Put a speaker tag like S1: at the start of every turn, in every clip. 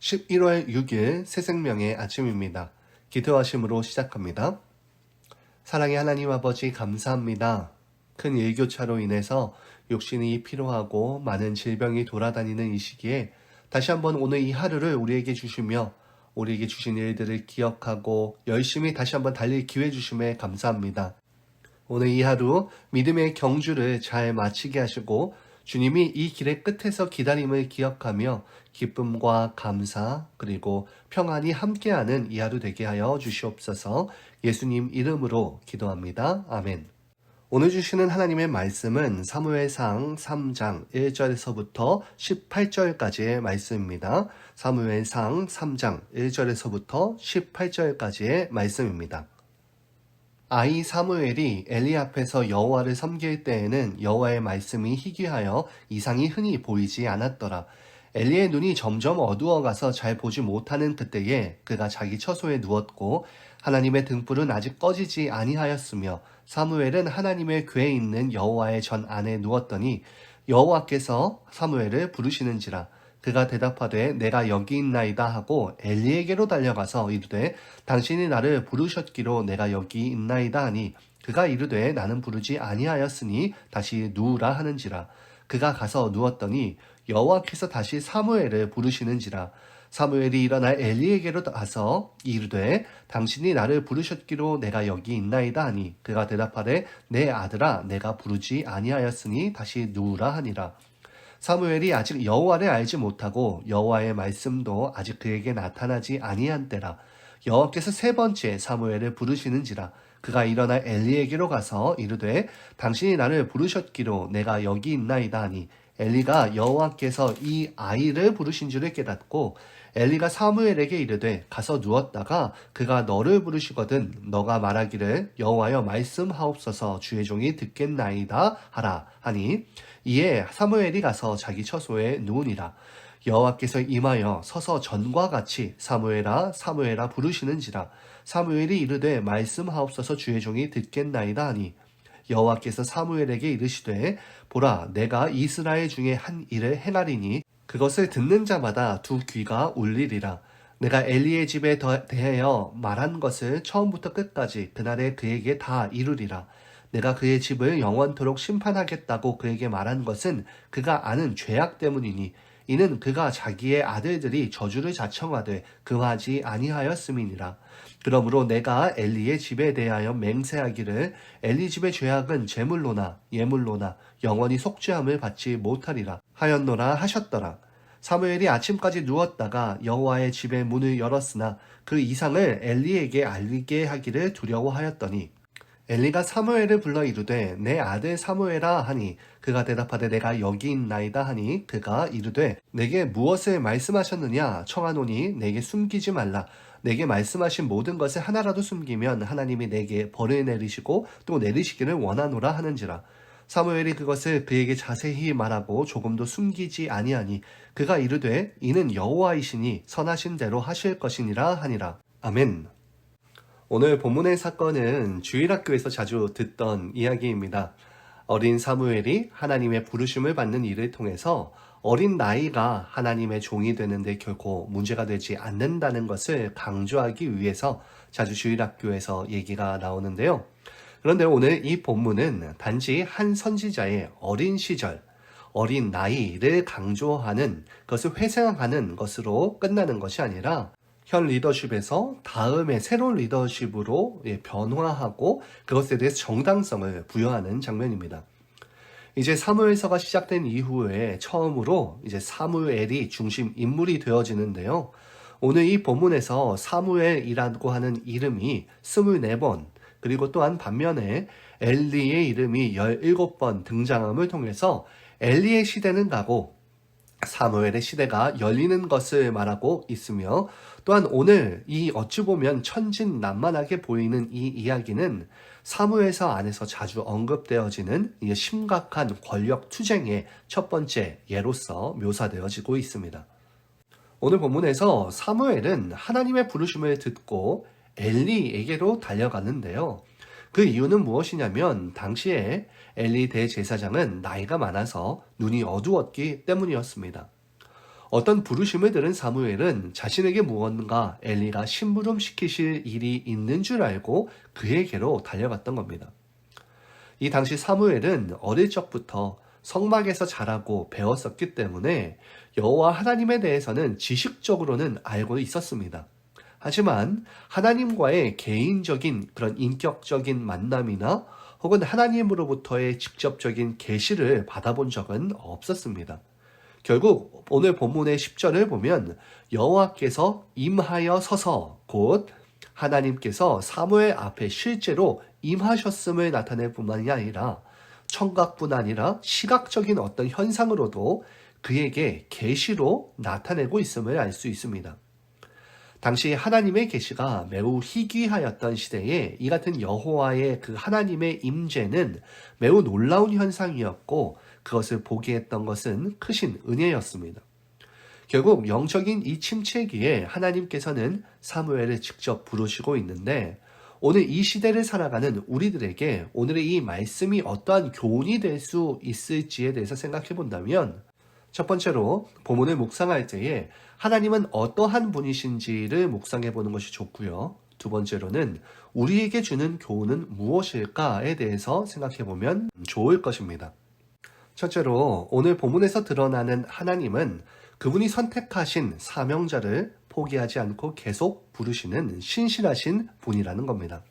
S1: 11월 6일 새생명의 아침입니다. 기도하심으로 시작합니다. 사랑의 하나님 아버지 감사합니다. 큰 일교차로 인해서 육신이 피로하고 많은 질병이 돌아다니는 이 시기에 다시 한번 오늘 이 하루를 우리에게 주시며 우리에게 주신 일들을 기억하고 열심히 다시 한번 달릴 기회 주심에 감사합니다. 오늘 이 하루 믿음의 경주를 잘 마치게 하시고 주님이 이 길의 끝에서 기다림을 기억하며 기쁨과 감사 그리고 평안이 함께하는 이 하루 되게 하여 주시옵소서. 예수님 이름으로 기도합니다. 아멘. 오늘 주시는 하나님의 말씀은 사무엘상 3장 1절에서부터 18절까지의 말씀입니다. 사무엘상 3장 1절에서부터 18절까지의 말씀입니다. 아이 사무엘이 엘리 앞에서 여호와를 섬길 때에는 여호와의 말씀이 희귀하여 이상이 흔히 보이지 않았더라. 엘리의 눈이 점점 어두워가서 잘 보지 못하는 그때에 그가 자기 처소에 누웠고 하나님의 등불은 아직 꺼지지 아니하였으며 사무엘은 하나님의 궤에 있는 여호와의 전 안에 누웠더니 여호와께서 사무엘을 부르시는지라. 그가 대답하되 내가 여기 있나이다 하고 엘리에게로 달려가서 이르되 당신이 나를 부르셨기로 내가 여기 있나이다 하니 그가 이르되 나는 부르지 아니하였으니 다시 누우라 하는지라. 그가 가서 누웠더니 여호와께서 다시 사무엘을 부르시는지라. 사무엘이 일어나 엘리에게로 가서 이르되 당신이 나를 부르셨기로 내가 여기 있나이다 하니 그가 대답하되 내 아들아 내가 부르지 아니하였으니 다시 누우라 하니라. 사무엘이 아직 여호와를 알지 못하고 여호와의 말씀도 아직 그에게 나타나지 아니한 때라. 여호와께서 세 번째 사무엘을 부르시는지라. 그가 일어나 엘리에게로 가서 이르되 당신이 나를 부르셨기로 내가 여기 있나이다 하니 엘리가 여호와께서 이 아이를 부르신 줄을 깨닫고 엘리가 사무엘에게 이르되 가서 누웠다가 그가 너를 부르시거든 너가 말하기를 여호와여 말씀하옵소서 주의 종이 듣겠나이다 하라 하니 이에 사무엘이 가서 자기 처소에 누우니라. 여호와께서 임하여 서서 전과 같이 사무엘아 사무엘아 부르시는지라. 사무엘이 이르되 말씀하옵소서 주의 종이 듣겠나이다 하니 여호와께서 사무엘에게 이르시되 보라 내가 이스라엘 중에 한 일을 행하리니 그것을 듣는 자마다 두 귀가 울리리라. 내가 엘리의 집에 대하여 말한 것을 처음부터 끝까지 그날에 그에게 다 이루리라. 내가 그의 집을 영원토록 심판하겠다고 그에게 말한 것은 그가 아는 죄악 때문이니 이는 그가 자기의 아들들이 저주를 자청하되 금하지 아니하였음이니라. 그러므로 내가 엘리의 집에 대하여 맹세하기를 엘리 집의 죄악은 제물로나 예물로나 영원히 속죄함을 받지 못하리라 하였노라 하셨더라. 사무엘이 아침까지 누웠다가 여호와의 집의 문을 열었으나 그 이상을 엘리에게 알리게 하기를 두려워하였더니 엘리가 사무엘을 불러 이르되 내 아들 사무엘아 하니 그가 대답하되 내가 여기 있나이다 하니 그가 이르되 내게 무엇을 말씀하셨느냐 청하노니 내게 숨기지 말라. 내게 말씀하신 모든 것을 하나라도 숨기면 하나님이 내게 벌을 내리시고 또 내리시기를 원하노라 하는지라. 사무엘이 그것을 그에게 자세히 말하고 조금도 숨기지 아니하니 그가 이르되 이는 여호와이시니 선하신 대로 하실 것이니라 하니라. 아멘. 오늘 본문의 사건은 주일학교에서 자주 듣던 이야기입니다. 어린 사무엘이 하나님의 부르심을 받는 일을 통해서 어린 나이가 하나님의 종이 되는데 결코 문제가 되지 않는다는 것을 강조하기 위해서 자주 주일학교에서 얘기가 나오는데요. 그런데 오늘 이 본문은 단지 한 선지자의 어린 시절, 어린 나이를 강조하는 것을 회상하는 것으로 끝나는 것이 아니라 현 리더십에서 다음의 새로운 리더십으로 변화하고 그것에 대해서 정당성을 부여하는 장면입니다. 이제 사무엘서가 시작된 이후에 처음으로 이제 사무엘이 중심 인물이 되어지는데요. 오늘 이 본문에서 사무엘이라고 하는 이름이 24번 그리고 또한 반면에 엘리의 이름이 17번 등장함을 통해서 엘리의 시대는 가고 사무엘의 시대가 열리는 것을 말하고 있으며 또한 오늘 이 어찌 보면 천진난만하게 보이는 이 이야기는 사무엘서 안에서 자주 언급되어지는 이 심각한 권력 투쟁의 첫 번째 예로서 묘사되어지고 있습니다. 오늘 본문에서 사무엘은 하나님의 부르심을 듣고 엘리에게로 달려가는데요. 그 이유는 무엇이냐면 당시에 엘리 대제사장은 나이가 많아서 눈이 어두웠기 때문이었습니다. 어떤 부르심을 들은 사무엘은 자신에게 무언가 엘리가 심부름 시키실 일이 있는 줄 알고 그에게로 달려갔던 겁니다. 이 당시 사무엘은 어릴 적부터 성막에서 자라고 배웠었기 때문에 여호와 하나님에 대해서는 지식적으로는 알고 있었습니다. 하지만 하나님과의 개인적인 그런 인격적인 만남이나 혹은 하나님으로부터의 직접적인 계시를 받아본 적은 없었습니다. 결국 오늘 본문의 10절을 보면 여호와께서 임하여 서서 곧 하나님께서 사무엘 앞에 실제로 임하셨음을 나타낼 뿐만이 아니라 청각뿐 아니라 시각적인 어떤 현상으로도 그에게 계시로 나타내고 있음을 알 수 있습니다. 당시 하나님의 계시가 매우 희귀하였던 시대에 이 같은 여호와의 그 하나님의 임재는 매우 놀라운 현상이었고 그것을 보게 했던 것은 크신 은혜였습니다. 결국 영적인 이 침체기에 하나님께서는 사무엘을 직접 부르시고 있는데 오늘 이 시대를 살아가는 우리들에게 오늘의 이 말씀이 어떠한 교훈이 될 수 있을지에 대해서 생각해 본다면 첫 번째로 본문을 묵상할 때에 하나님은 어떠한 분이신지를 묵상해 보는 것이 좋고요. 두 번째로는 우리에게 주는 교훈은 무엇일까에 대해서 생각해 보면 좋을 것입니다. 첫째로 오늘 본문에서 드러나는 하나님은 그분이 선택하신 사명자를 포기하지 않고 계속 부르시는 신실하신 분이라는 겁니다.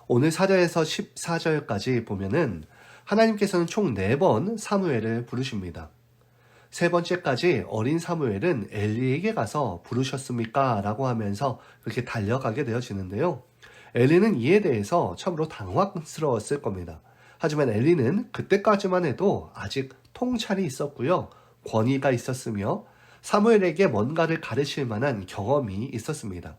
S1: 오늘 4절에서 14절까지 보면은 하나님께서는 총 4번 사무엘을 부르십니다. 세 번째까지 어린 사무엘은 엘리에게 가서 부르셨습니까? 라고 하면서 그렇게 달려가게 되어지는데요. 엘리는 이에 대해서 참으로 당황스러웠을 겁니다. 하지만 엘리는 그때까지만 해도 아직 통찰이 있었고요. 권위가 있었으며 사무엘에게 뭔가를 가르칠 만한 경험이 있었습니다.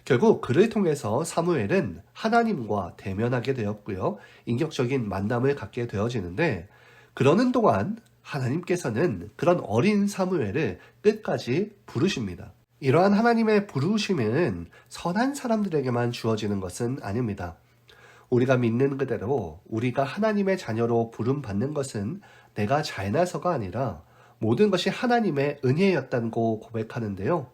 S1: 결국 그를 통해서 사무엘은 하나님과 대면하게 되었고요. 인격적인 만남을 갖게 되어지는데 그러는 동안 하나님께서는 그런 어린 사무엘을 끝까지 부르십니다. 이러한 하나님의 부르심은 선한 사람들에게만 주어지는 것은 아닙니다. 우리가 믿는 그대로 우리가 하나님의 자녀로 부름받는 것은 내가 잘나서가 아니라 모든 것이 하나님의 은혜였다고 고백하는데요.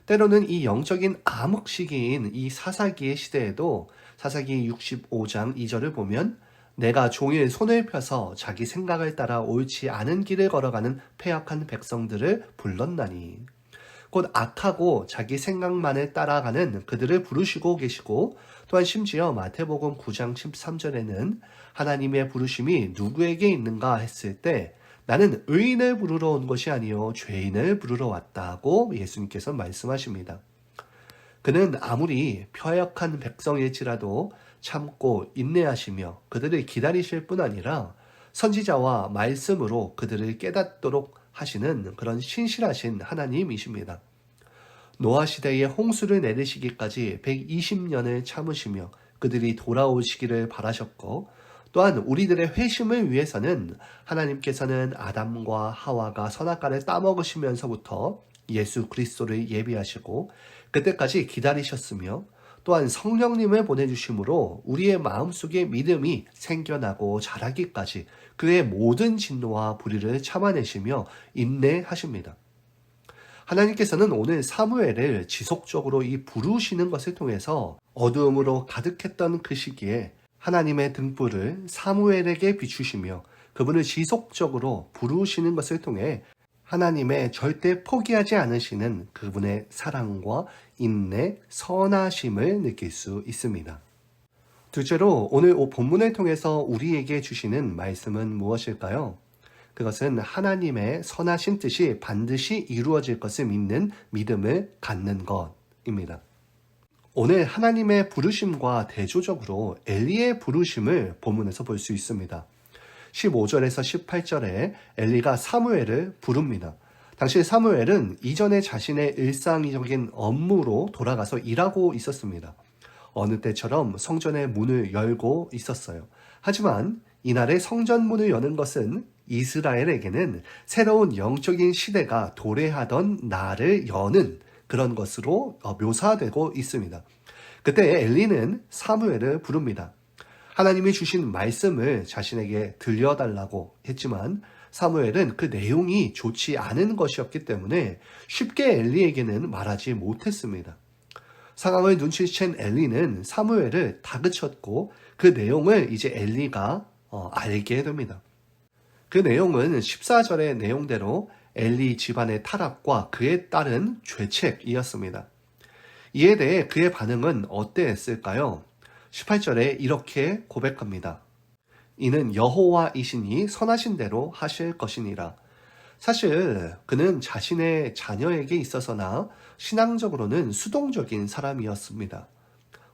S1: 때로는 이 영적인 암흑 시기인 이 사사기의 시대에도 사사기 65장 2절을 보면 내가 종일 손을 펴서 자기 생각을 따라 옳지 않은 길을 걸어가는 패역한 백성들을 불렀나니 곧 악하고 자기 생각만을 따라가는 그들을 부르시고 계시고 또한 심지어 마태복음 9장 13절에는 하나님의 부르심이 누구에게 있는가 했을 때 나는 의인을 부르러 온 것이 아니요 죄인을 부르러 왔다고 예수님께서 말씀하십니다. 그는 아무리 패역한 백성일지라도 참고 인내하시며 그들을 기다리실 뿐 아니라 선지자와 말씀으로 그들을 깨닫도록 하시는 그런 신실하신 하나님이십니다. 노아 시대에 홍수를 내리시기까지 120년을 참으시며 그들이 돌아오시기를 바라셨고 또한 우리들의 회심을 위해서는 하나님께서는 아담과 하와가 선악과를 따먹으시면서부터 예수 그리스도를 예비하시고 그때까지 기다리셨으며 또한 성령님을 보내주심으로 우리의 마음속에 믿음이 생겨나고 자라기까지 그의 모든 진노와 불의를 참아내시며 인내하십니다. 하나님께서는 오늘 사무엘을 지속적으로 이 부르시는 것을 통해서 어두움으로 가득했던 그 시기에 하나님의 등불을 사무엘에게 비추시며 그분을 지속적으로 부르시는 것을 통해 하나님의 절대 포기하지 않으시는 그분의 사랑과 인내, 선하심을 느낄 수 있습니다. 둘째로 오늘 본문을 통해서 우리에게 주시는 말씀은 무엇일까요? 그것은 하나님의 선하신 뜻이 반드시 이루어질 것을 믿는 믿음을 갖는 것입니다. 오늘 하나님의 부르심과 대조적으로 엘리의 부르심을 본문에서 볼 수 있습니다. 15절에서 18절에 엘리가 사무엘을 부릅니다. 당시 사무엘은 이전에 자신의 일상적인 업무로 돌아가서 일하고 있었습니다. 어느 때처럼 성전의 문을 열고 있었어요. 하지만 이날의 성전 문을 여는 것은 이스라엘에게는 새로운 영적인 시대가 도래하던 날을 여는 그런 것으로 묘사되고 있습니다. 그때 엘리는 사무엘을 부릅니다. 하나님이 주신 말씀을 자신에게 들려달라고 했지만 사무엘은 그 내용이 좋지 않은 것이었기 때문에 쉽게 엘리에게는 말하지 못했습니다. 상황을 눈치챈 엘리는 사무엘을 다그쳤고 그 내용을 이제 엘리가 알게 됩니다. 그 내용은 14절의 내용대로 엘리 집안의 타락과 그에 따른 죄책이었습니다. 이에 대해 그의 반응은 어땠을까요? 18절에 이렇게 고백합니다. 이는 여호와이시니 선하신 대로 하실 것이니라. 사실 그는 자신의 자녀에게 있어서나 신앙적으로는 수동적인 사람이었습니다.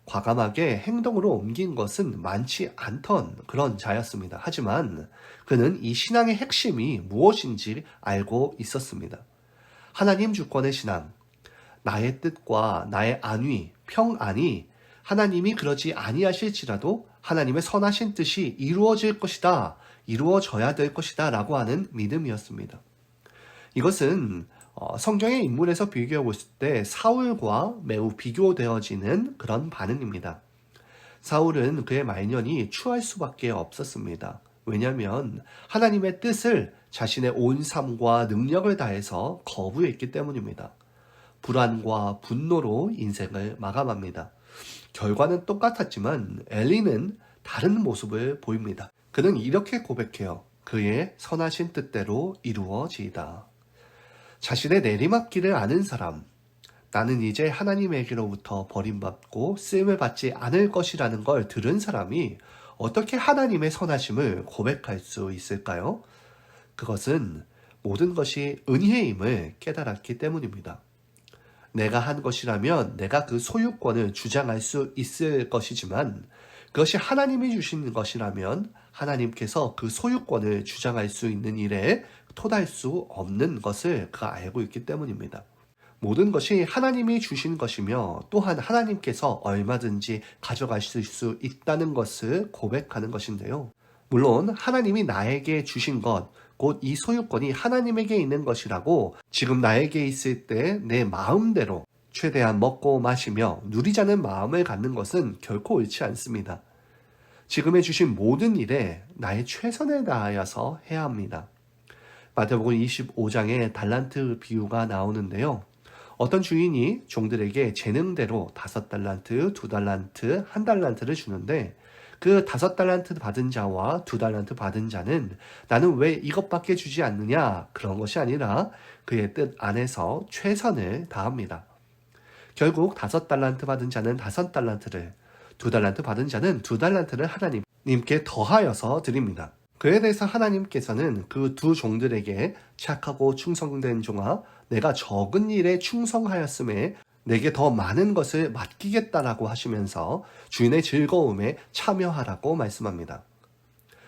S1: 과감하게 행동으로 옮긴 것은 많지 않던 그런 자였습니다. 하지만 그는 이 신앙의 핵심이 무엇인지 알고 있었습니다. 하나님 주권의 신앙, 나의 뜻과 나의 안위, 평안이 하나님이 그러지 아니하실지라도 하나님의 선하신 뜻이 이루어질 것이다, 이루어져야 될 것이다 라고 하는 믿음이었습니다. 이것은 성경의 인물에서 비교해 봤을 때 사울과 매우 비교되어지는 그런 반응입니다. 사울은 그의 말년이 추할 수밖에 없었습니다. 왜냐하면 하나님의 뜻을 자신의 온 삶과 능력을 다해서 거부했기 때문입니다. 불안과 분노로 인생을 마감합니다. 결과는 똑같았지만 엘리는 다른 모습을 보입니다. 그는 이렇게 고백해요. 그의 선하신 뜻대로 이루어지이다. 자신의 내리막길을 아는 사람, 나는 이제 하나님에게로부터 버림받고 쓰임을 받지 않을 것이라는 걸 들은 사람이 어떻게 하나님의 선하심을 고백할 수 있을까요? 그것은 모든 것이 은혜임을 깨달았기 때문입니다. 내가 한 것이라면 내가 그 소유권을 주장할 수 있을 것이지만 그것이 하나님이 주신 것이라면 하나님께서 그 소유권을 주장할 수 있는 일에 토달 수 없는 것을 그가 알고 있기 때문입니다. 모든 것이 하나님이 주신 것이며 또한 하나님께서 얼마든지 가져가실 수 있다는 것을 고백하는 것인데요. 물론 하나님이 나에게 주신 것, 곧 이 소유권이 하나님에게 있는 것이라고 지금 나에게 있을 때 내 마음대로 최대한 먹고 마시며 누리자는 마음을 갖는 것은 결코 옳지 않습니다. 지금에 주신 모든 일에 나의 최선을 다하여서 해야 합니다. 마태복음 25장에 달란트 비유가 나오는데요. 어떤 주인이 종들에게 재능대로 5달란트, 2달란트, 1달란트를 주는데 그 5달란트 받은 자와 2달란트 받은 자는 나는 왜 이것밖에 주지 않느냐? 그런 것이 아니라 그의 뜻 안에서 최선을 다합니다. 결국 5달란트 받은 자는 5달란트를, 2달란트 받은 자는 2달란트를 하나님께 더하여서 드립니다. 그에 대해서 하나님께서는 그 두 종들에게 착하고 충성된 종아, 내가 적은 일에 충성하였음에 내게 더 많은 것을 맡기겠다라고 하시면서 주인의 즐거움에 참여하라고 말씀합니다.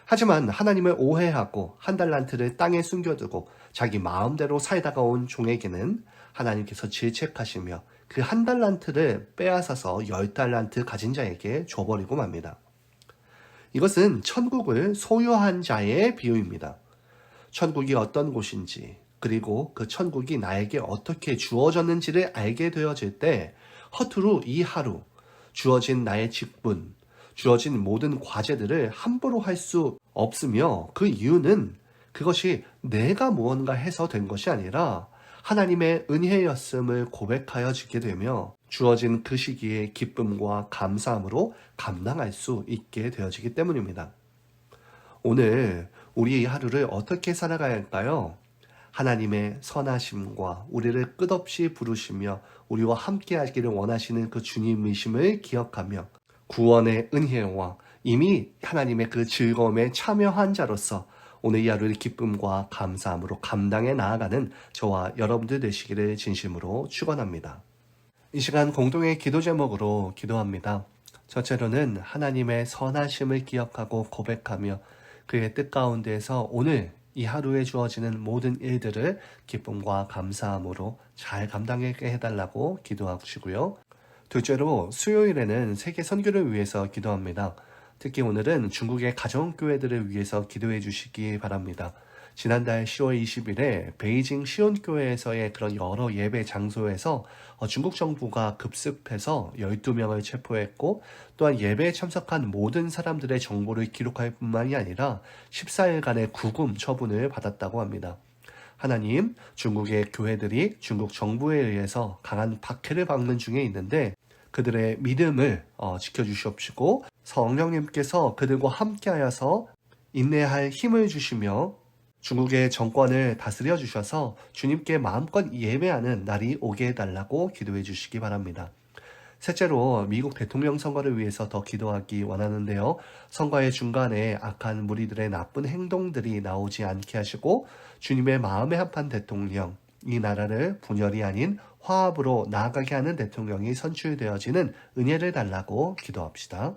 S1: 하지만 하나님을 오해하고 1달란트를 땅에 숨겨두고 자기 마음대로 살다가 온 종에게는 하나님께서 질책하시며 그 1달란트를 빼앗아서 10달란트 가진 자에게 줘버리고 맙니다. 이것은 천국을 소유한 자의 비유입니다. 천국이 어떤 곳인지 그리고 그 천국이 나에게 어떻게 주어졌는지를 알게 되어질 때 허투루 이 하루 주어진 나의 직분, 주어진 모든 과제들을 함부로 할 수 없으며 그 이유는 그것이 내가 무언가 해서 된 것이 아니라 하나님의 은혜였음을 고백하여 지게 되며 주어진 그 시기의 기쁨과 감사함으로 감당할 수 있게 되어지기 때문입니다. 오늘 우리 이 하루를 어떻게 살아가야 할까요? 하나님의 선하심과 우리를 끝없이 부르시며 우리와 함께 하기를 원하시는 그 주님이심을 기억하며 구원의 은혜와 이미 하나님의 그 즐거움에 참여한 자로서 오늘 이 하루를 기쁨과 감사함으로 감당해 나아가는 저와 여러분들 되시기를 진심으로 축원합니다. 이 시간 공동의 기도 제목으로 기도합니다. 첫째로는 하나님의 선하심을 기억하고 고백하며 그의 뜻 가운데에서 오늘 이 하루에 주어지는 모든 일들을 기쁨과 감사함으로 잘 감당하게 해달라고 기도하시고요. 둘째로 수요일에는 세계 선교를 위해서 기도합니다. 특히 오늘은 중국의 가정교회들을 위해서 기도해 주시기 바랍니다. 지난달 10월 20일에 베이징 시온교회에서의 그런 여러 예배 장소에서 중국 정부가 급습해서 12명을 체포했고 또한 예배에 참석한 모든 사람들의 정보를 기록할 뿐만이 아니라 14일간의 구금 처분을 받았다고 합니다. 하나님, 중국의 교회들이 중국 정부에 의해서 강한 박해를 받는 중에 있는데 그들의 믿음을 지켜주시옵시고 성령님께서 그들과 함께하여서 인내할 힘을 주시며 중국의 정권을 다스려 주셔서 주님께 마음껏 예배하는 날이 오게 해달라고 기도해 주시기 바랍니다. 셋째로 미국 대통령 선거를 위해서 더 기도하기 원하는데요. 선거의 중간에 악한 무리들의 나쁜 행동들이 나오지 않게 하시고 주님의 마음에 합한 대통령, 이 나라를 분열이 아닌 화합으로 나아가게 하는 대통령이 선출되어지는 은혜를 달라고 기도합시다.